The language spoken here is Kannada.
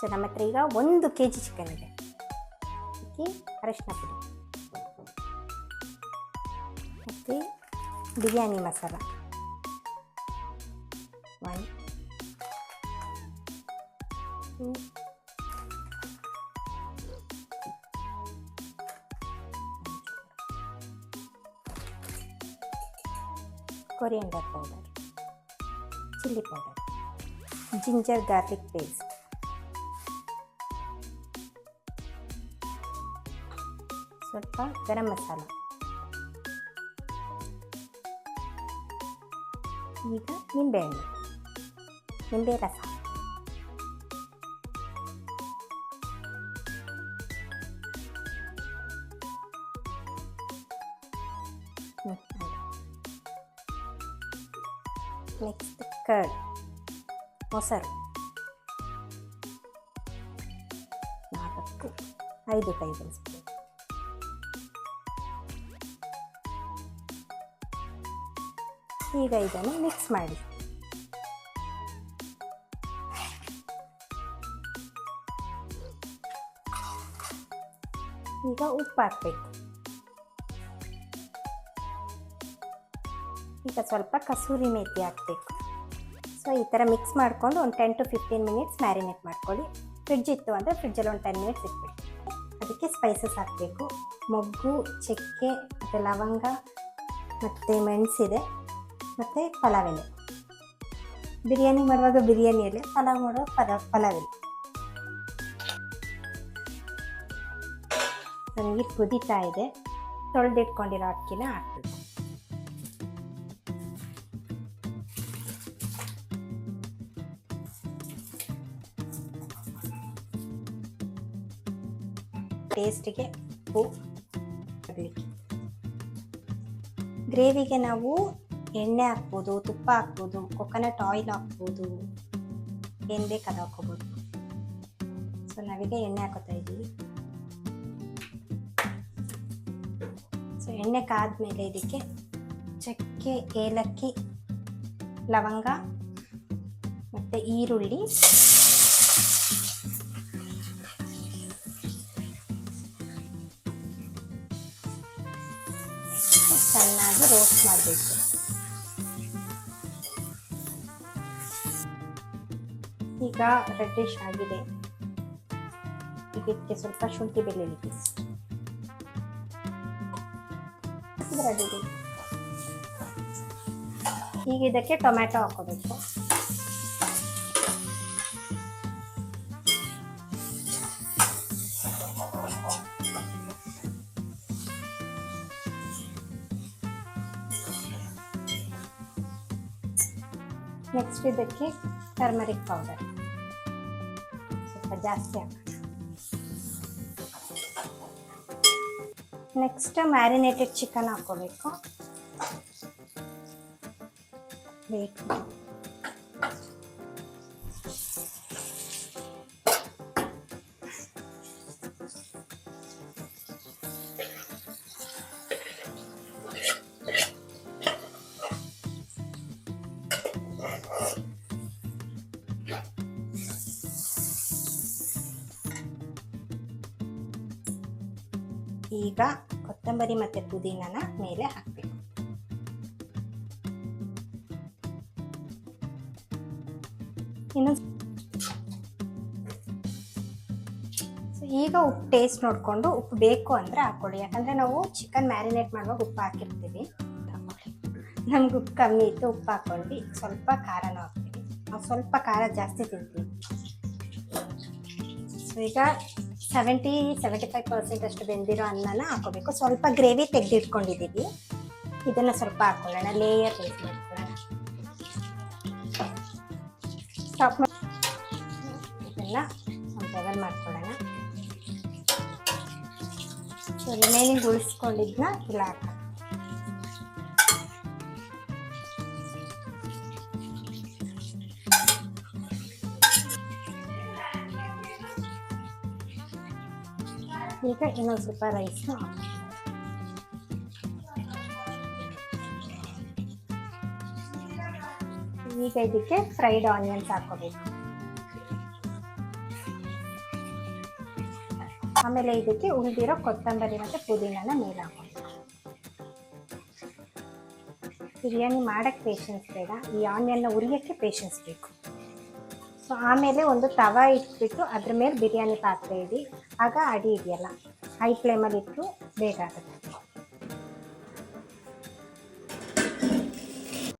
ಸೊ ನಮ್ಮ ಹತ್ರ ಈಗ 1 kg ಚಿಕನ್ ಇದೆ. ಅದಕ್ಕೆ ಅರಿಶಿನ ಪುಡಿ ಮತ್ತು biryani masala 1 2 coriander powder, chilli powder, ginger garlic paste, ಸ್ವಲ್ಪ ಗರಂ ಮಸಾಲ. ಈಗ ನಿಂಬೆಹಣ್ಣು, ನಿಂಬೆ ರಸ, ನೆಕ್ಸ್ಟ್ ಕರ್ಡ್, ಮೊಸರು 5 ಟೇಬಲ್ ಸ್ಪೂನ್. ಈಗ ಇದನ್ನು ಮಿಕ್ಸ್ ಮಾಡಿ. ಈಗ ಉಪ್ಪು ಹಾಕಬೇಕು. ಈಗ ಸ್ವಲ್ಪ ಕಸೂರಿ ಮೇಥಿ ಹಾಕಬೇಕು. ಸೊ ಈ ಥರ ಮಿಕ್ಸ್ ಮಾಡಿಕೊಂಡು ಒಂದು 10 to 15 ಮಿನಿಟ್ಸ್ ಮ್ಯಾರಿನೇಟ್ ಮಾಡ್ಕೊಳ್ಳಿ. ಫ್ರಿಡ್ಜ್ ಇತ್ತು ಅಂದರೆ ಫ್ರಿಡ್ಜಲ್ಲಿ ಒಂದು 10 ಮಿನಿಟ್ಸ್ ಇಟ್ಬಿಡಿ. ಅದಕ್ಕೆ ಸ್ಪೈಸಸ್ ಹಾಕಬೇಕು. ಮೊಗ್ಗು, ಚಕ್ಕೆ ಮತ್ತು ಲವಂಗ ಮತ್ತು ಮೆಣಸಿದೆ ಮತ್ತು ಪಲಾವ್ ಎಲೆ. ಬಿರಿಯಾನಿ ಮಾಡುವಾಗ ಬಿರಿಯಾನಿ ಎಲೆ, ಪಲಾವ್ ಮಾಡುವಾಗ ಪಲಾವ್ ಎಲೆ. ನೀರು ಕುದೀತಾ ಇದೆ. ತೊಳೆದಿಟ್ಕೊಂಡಿರೋ ಅಕ್ಕಿನ ಹಾಕಬೇಕು. ಟೇಸ್ಟಿಗೆ ಉಪ್ಪು ಹಾಕಬೇಕು. ಗ್ರೇವಿಗೆ ನಾವು ಎಣ್ಣೆ ಹಾಕ್ಬೋದು, ತುಪ್ಪ ಹಾಕ್ಬೋದು, ಕೊಕೊನಟ್ ಆಯಿಲ್ ಹಾಕ್ಬೋದು, ಏನು ಬೇಕು ಅದು ಹಾಕ್ಕೋಬೋದು. ಸೊ ನಾವೀಗ ಎಣ್ಣೆ ಹಾಕೋತಾ ಇದ್ದೀವಿ. ಸೊ ಎಣ್ಣೆ ಕಾದ್ಮೇಲೆ ಇದಕ್ಕೆ ಚಕ್ಕೆ, ಏಲಕ್ಕಿ, ಲವಂಗ ಮತ್ತು ಈರುಳ್ಳಿ, ಚೆನ್ನಾಗಿ ರೋಸ್ಟ್ ಮಾಡಬೇಕು. ಈಗ ರೆಡ್ಡಿಶ್ ಆಗಿದೆ. ಇದಕ್ಕೆ ಸ್ವಲ್ಪ ಶುಂಠಿ ಬೆಳ್ಳುಳ್ಳಿ ಪೇಸ್ಟ್ ರೆಡಿ. ಈಗ ಇದಕ್ಕೆ ಟೊಮ್ಯಾಟೊ ಹಾಕೋಬೇಕು. ನೆಕ್ಸ್ಟ್ ಇದಕ್ಕೆ ಟರ್ಮರಿಕ್ ಪೌಡರ್ ಸ್ವಲ್ಪ ಜಾಸ್ತಿ ಹಾಕೋಣ. ನೆಕ್ಸ್ಟ್ ಮ್ಯಾರಿನೇಟೆಡ್ ಚಿಕನ್ ಹಾಕೋಬೇಕು. ವೇಟ್ ಈಗ ಕೊತ್ತಂಬರಿ ಮತ್ತು ಪುದೀನನ ಮೇಲೆ ಹಾಕಬೇಕು. ಈಗ ಉಪ್ಪು ಟೇಸ್ಟ್ ನೋಡಿಕೊಂಡು ಉಪ್ಪು ಬೇಕು ಅಂದರೆ ಹಾಕ್ಕೊಳ್ಳಿ. ಯಾಕಂದರೆ ನಾವು ಚಿಕನ್ ಮ್ಯಾರಿನೇಟ್ ಮಾಡುವಾಗ ಉಪ್ಪು ಹಾಕಿರ್ತೀವಿ. ನಮ್ಗೆ ಉಪ್ಪು ಕಮ್ಮಿ ಇತ್ತು, ಉಪ್ಪು ಹಾಕ್ಕೊಂಡು ಸ್ವಲ್ಪ ಖಾರನೂ ಹಾಕ್ತೀವಿ. ನಾವು ಸ್ವಲ್ಪ ಖಾರ ಜಾಸ್ತಿ ತಿಂತೀವಿ. ಸೊ ಈಗ 70-75% ಅಷ್ಟು ಬೆಂದಿರೋ ಅನ್ನನ ಹಾಕೋಬೇಕು. ಸ್ವಲ್ಪ ಗ್ರೇವಿ ತೆಗೆದಿಟ್ಕೊಂಡಿದ್ದೀವಿ, ಇದನ್ನು ಸ್ವಲ್ಪ ಹಾಕ್ಕೊಳ್ಳೋಣ. ಲೇಯರ್ ರೇಸ್ ಮಾಡ್ಕೊಳ್ಳೋಣ. ಸ್ಟಾಪ್ ಮಾಡಿ ಇದನ್ನು ಒಂದು ಲೆವೆಲ್ ಮಾಡ್ಕೊಳ್ಳೋಣ. ಸೊ ರಿಮೈನಿಂಗ್ ಉಳಿಸ್ಕೊಂಡಿದ್ದನ್ನ ಇಲ್ಲ ಹಾಕೋಣ. ಈಗ ಇನ್ನೊಂದು ಸ್ವಲ್ಪ ರೈಸ್ನ ಈಗ ಇದಕ್ಕೆ ಫ್ರೈಡ್ ಆನಿಯನ್ಸ್ ಹಾಕೋಬೇಕು. ಆಮೇಲೆ ಇದಕ್ಕೆ ಉಳಿದಿರೋ ಕೊತ್ತಂಬರಿ ಮತ್ತು ಪುದೀನಾನ ಮೇಲೆ ಹಾಕೊಂಡು. ಬಿರಿಯಾನಿ ಮಾಡೋಕ್ಕೆ ಪೇಷನ್ಸ್ ಬೇಡ, ಈ ಆನಿಯನ್ನ ಉರಿಯೋಕ್ಕೆ ಪೇಷನ್ಸ್ ಬೇಕು. ಸೊ ಆಮೇಲೆ ಒಂದು ತವ ಇಟ್ಬಿಟ್ಟು ಅದ್ರ ಮೇಲೆ ಬಿರಿಯಾನಿ ಪಾತ್ರೆ ಇಡಿ, ಆಗ ಅಡಿ ಇದೆಯಲ್ಲ ಹೈ ಫ್ಲೇಮಲ್ಲಿ ಇಟ್ಟು ಬೇಗ ಆಗುತ್ತೆ.